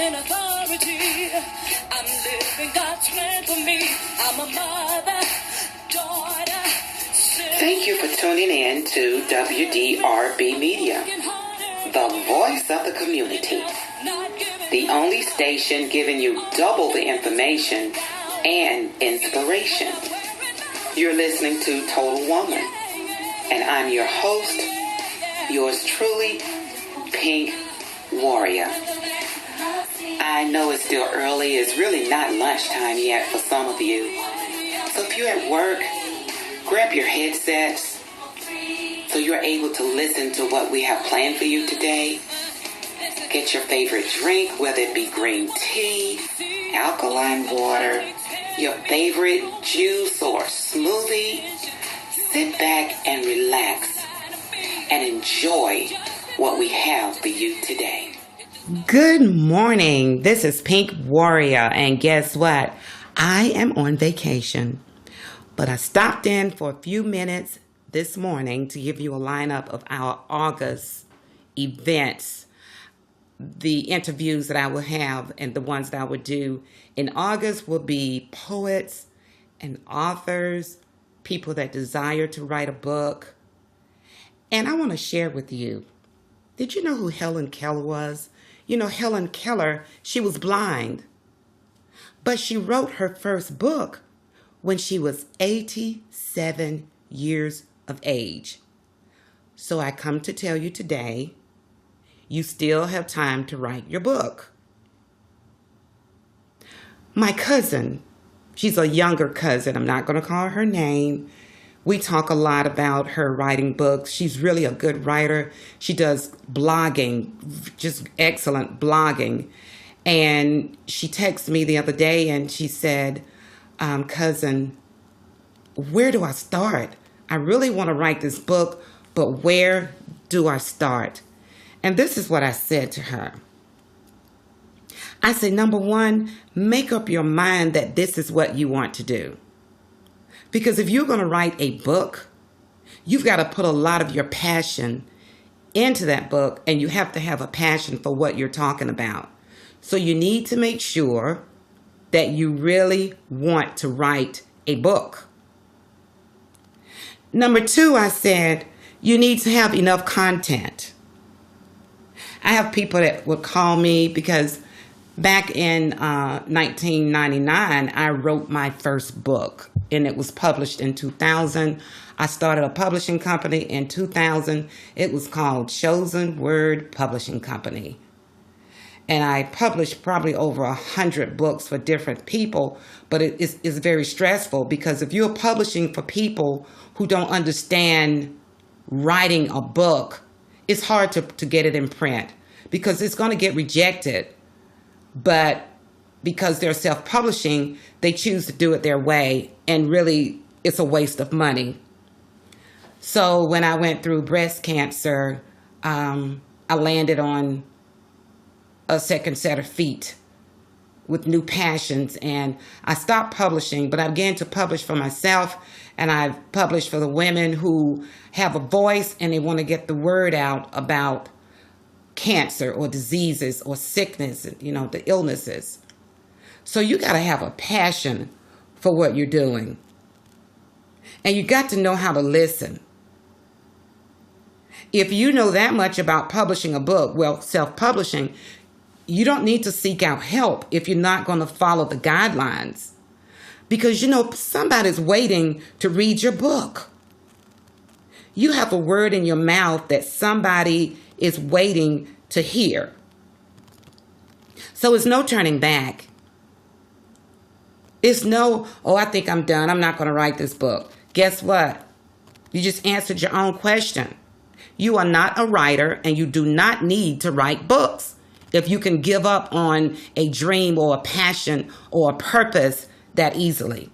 In authority, I'm living God's plan for me. I'm a mother, daughter, Thank you for tuning in to WDRB Media, the voice of the community, the only station giving you double the information and inspiration. You're listening to Total Woman, and I'm your host, yours truly, Pink Warrior. I know it's still early. It's really not lunchtime yet for some of you. So if you're at work, grab your headsets so you're able to listen to what we have planned for you today. Get your favorite drink, whether it be green tea, alkaline water, your favorite juice or smoothie. Sit back and relax and enjoy what we have for you today. Good morning. This is Pink Warrior, and guess what? I am on vacation, but I stopped in for a few minutes this morning to give you a lineup of our August events, the interviews that I will have and the ones that I would do in August will be poets and authors, people that desire to write a book. And I want to share with you, did you know who Helen Keller was? You know, Helen Keller, she was blind, but she wrote her first book when she was 87 years of age. So I come to tell you today, you still have time to write your book. My cousin, she's a younger cousin. I'm not going to call her name. We talk a lot about her writing books. She's really a good writer. She does blogging, just excellent blogging. And she texted me the other day and she said, cousin, where do I start? I really want to write this book, but where do I start? And this is what I said to her. I said, number one, make up your mind that this is what you want to do. Because if you're going to write a book, you've got to put a lot of your passion into that book, and you have to have a passion for what you're talking about. So you need to make sure that you really want to write a book. Number two, I said, you need to have enough content. I have people that would call me because back in 1999, I wrote my first book, and it was published in 2000. I started a publishing company in 2000. It was called Chosen Word Publishing Company. And I published probably over 100 books for different people, but it's very stressful because if you're publishing for people who don't understand writing a book, it's hard to get it in print because it's going to get rejected. But because they're self-publishing, they choose to do it their way, and really it's a waste of money. So when I went through breast cancer, I landed on a second set of feet with new passions, and I stopped publishing, but I began to publish for myself, and I've published for the women who have a voice and they want to get the word out about cancer or diseases or sickness, you know, the illnesses. So you got to have a passion for what you're doing. And you got to know how to listen. If you know that much about publishing a book, well, self-publishing, you don't need to seek out help if you're not going to follow the guidelines. Because, you know, somebody's waiting to read your book. You have a word in your mouth that somebody is waiting to hear. So it's no turning back. It's no, oh, I think I'm done. I'm not going to write this book. Guess what? You just answered your own question. You are not a writer, and you do not need to write books if you can give up on a dream or a passion or a purpose that easily.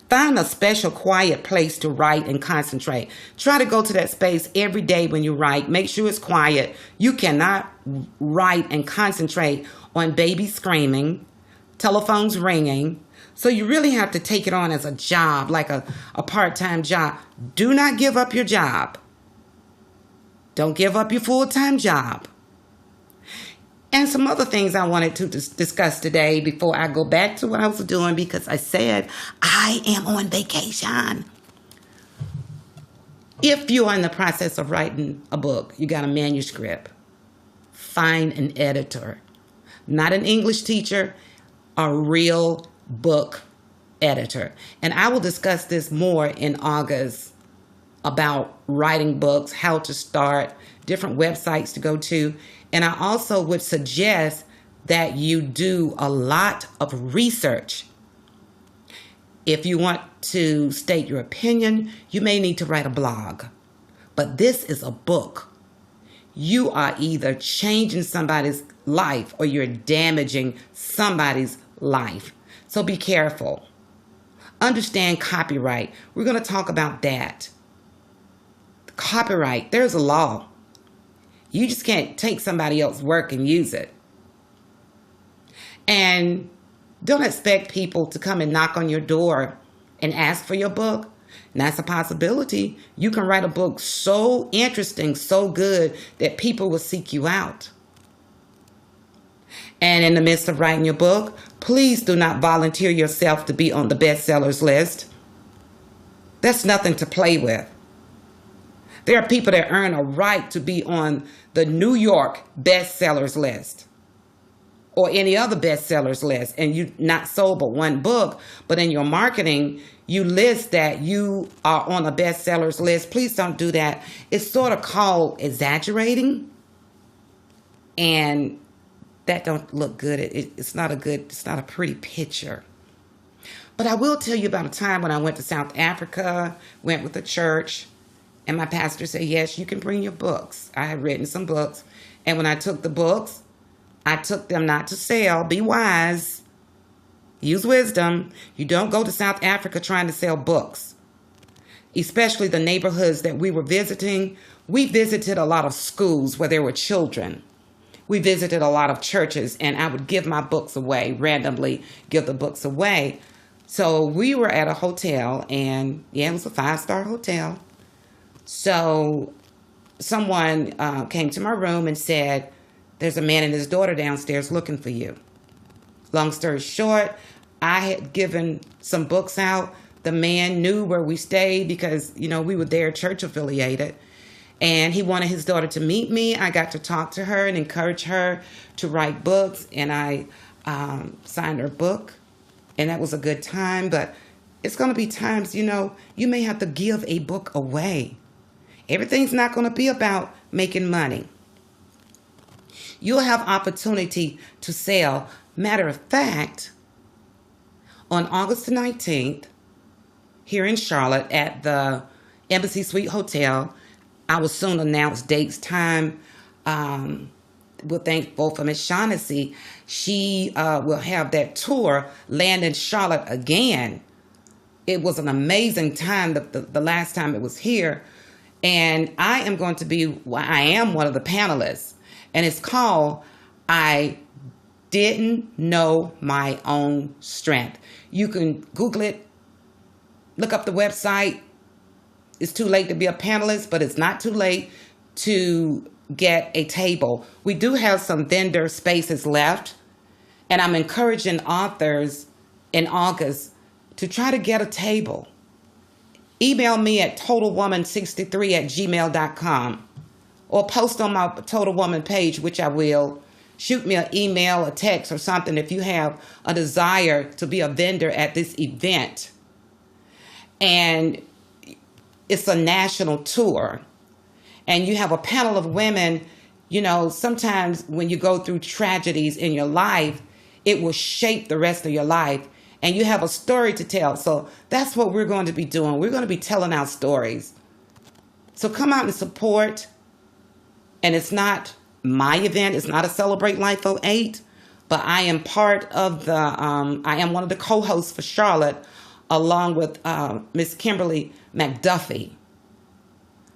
Find a special quiet place to write and concentrate. Try to go to that space every day when you write. Make sure it's quiet. You cannot write and concentrate on babies screaming, telephones ringing, So you really have to take it on as a job, like a part-time job. Do not give up your job. Don't give up your full-time job. And some other things I wanted to discuss today before I go back to what I was doing, because I said I am on vacation. If you are in the process of writing a book, you got a manuscript, find an editor. Not an English teacher, a real book editor. And I will discuss this more in August about writing books, how to start, different websites to go to. And I also would suggest that you do a lot of research. If you want to state your opinion, you may need to write a blog. But this is a book. You are either changing somebody's life or you're damaging somebody's life. So be careful. Understand copyright. We're going to talk about that. Copyright, there's a law. You just can't take somebody else's work and use it. And don't expect people to come and knock on your door and ask for your book. And that's a possibility. You can write a book so interesting, so good, that people will seek you out. And in the midst of writing your book, please do not volunteer yourself to be on the bestsellers list. That's nothing to play with. There are people that earn a right to be on the New York bestsellers list or any other bestsellers list, and you not sold but one book, but in your marketing, you list that you are on a bestsellers list. Please don't do that. It's sort of called exaggerating, and that don't look good. It's not a pretty picture. But I will tell you about a time when I went to South Africa, went with a church, and my pastor said, yes, you can bring your books. I had written some books, and when I took the books, I took them not to sell. Be wise. Use wisdom. You don't go to South Africa trying to sell books, especially the neighborhoods that we were visiting. We visited a lot of schools where there were children. We visited a lot of churches, and I would give my books away, randomly give the books away. So we were at a hotel, and yeah, it was a 5-star hotel. So someone came to my room and said, there's a man and his daughter downstairs looking for you. Long story short, I had given some books out. The man knew where we stayed because, we were there church affiliated. And he wanted his daughter to meet me. I got to talk to her and encourage her to write books. And I signed her book. And that was a good time. But it's going to be times, you may have to give a book away. Everything's not going to be about making money. You'll have opportunity to sell. Matter of fact, on August the 19th, here in Charlotte at the Embassy Suite Hotel, I will soon announce dates, time. We'll thank both of Miss Shaughnessy. She will have that tour land in Charlotte again. It was an amazing time the last time it was here. And I am one of the panelists. And it's called I Didn't Know My Own Strength. You can Google it, look up the website. It's too late to be a panelist, but it's not too late to get a table. We do have some vendor spaces left, and I'm encouraging authors in August to try to get a table. Email me at totalwoman63@gmail.com or post on my Total Woman page, which I will. Shoot me an email, a text, or something if you have a desire to be a vendor at this event. And it's a national tour. And you have a panel of women. Sometimes when you go through tragedies in your life, it will shape the rest of your life. And you have a story to tell. So that's what we're going to be doing. We're going to be telling our stories. So come out and support. And it's not my event. It's not a Celebrate Life 08. But I am part of I am one of the co-hosts for Charlotte, along with Miss Kimberly McDuffie.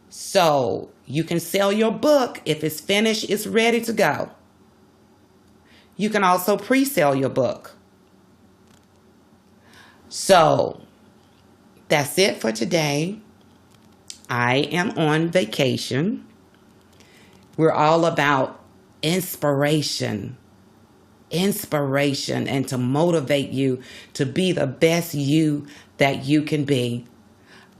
So you can sell your book. If it's finished, it's ready to go. You can also pre-sell your book. So that's it for today. I am on vacation. We're all about inspiration, and to motivate you to be the best you that you can be.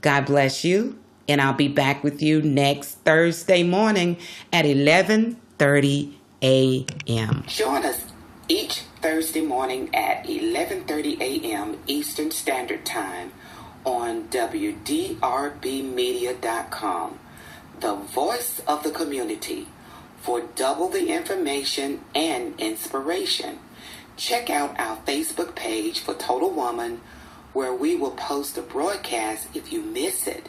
God bless you, and I'll be back with you next Thursday morning at 11:30 a.m. Join us each Thursday morning at 11:30 a.m. Eastern Standard Time on WDRBmedia.com, the voice of the community, for double the information and inspiration. Check out our Facebook page for Total Woman, where we will post a broadcast if you miss it.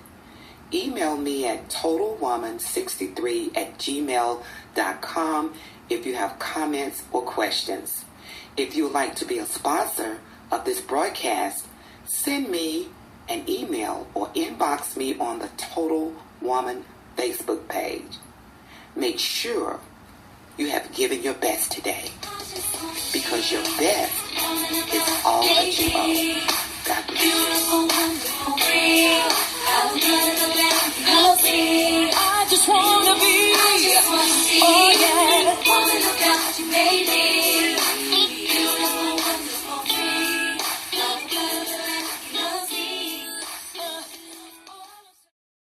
Email me at totalwoman63@gmail.com if you have comments or questions. If you would like to be a sponsor of this broadcast, send me an email or inbox me on the Total Woman Facebook page. Make sure you have given your best today, because your best is all that you owe. God bless you. I just wanna be, oh yeah, woman of God, you made me.